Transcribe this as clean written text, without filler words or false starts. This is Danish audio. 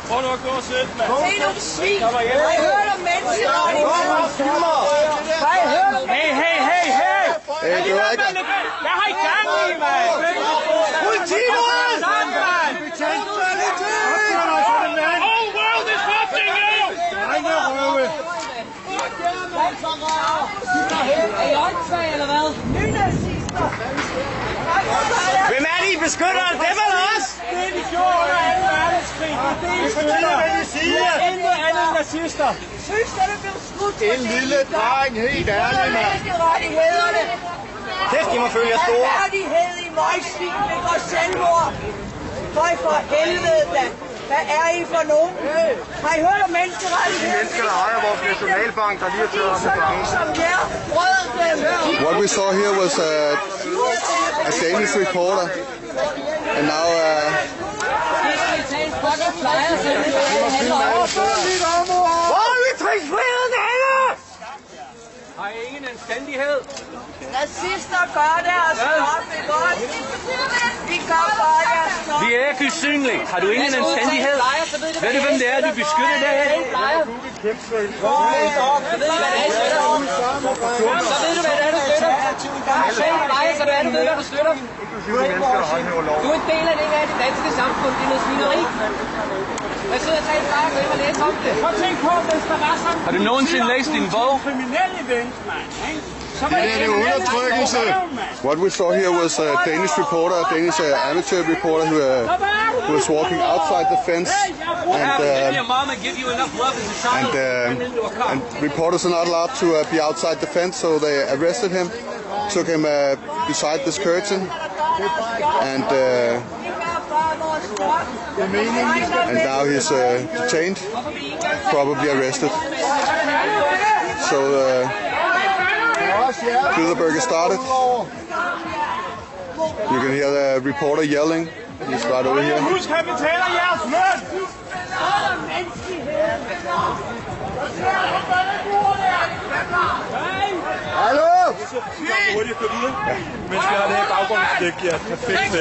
Prøv nu at gå og sætte, mand. Se nogle svin. Har I hørt om menneskerettigheder? Har I hørt om Hey! Hvad har I gang i, mand? Politiet! Oh, world is watching you! Er I åndssvage, eller hvad? Nynazister! Hvem er det, I beskytter? Dem eller os? Det er de gjorde under 2. verdenskrig. Det fortæller, hvad de siger. Intet andet end nazister. Tyskerne blev skudt for En lille dreng, helt ærlig, mand. menneskerettighederne. Kæft, I må føle jer store. Retfærdighed i møgsvin, det går selvmord. For helvede da. Hvad er I for nogen? Har I hørt om menneskerettigheder? Mennesker, der ejer vores nationalbank, der lige har taget os til fange. Som jer, brød dem. What we saw here was a Danish reporter, and now Hvor er ytringsfriheden henne? Har I ingen anstændighed? Nazister gør deres job, ikke også? Vi gør bare jeres job. Vi er ikke usynlige. Har du ingen anstændighed? Ved du, hvem det er, du beskytter dig af? Så ved du, hvad det er, du støtter. Selv leger, så du ved, hvad du støtter. Du er en del af det, det danske samfund. Det er noget svineri. Jeg sidder og tager bare og gå ind og læse om det. Prøv at tænke på, hvis der var sådan... Har du nogensinde læst din bog? Kriminelle ven, mand. what we saw here was a Danish reporter, a Danish amateur reporter who was walking outside the fence, and reporters are not allowed to be outside the fence, so they arrested him, took him beside this curtain, and now he's detained, probably arrested. So Bilderberg started. You can hear the reporter yelling. He's right over here. Husk, han betaler jeres løn! Hallo? Hurtigt gå videre. Men skal have det her baggrundsdæk, ja, perfekt.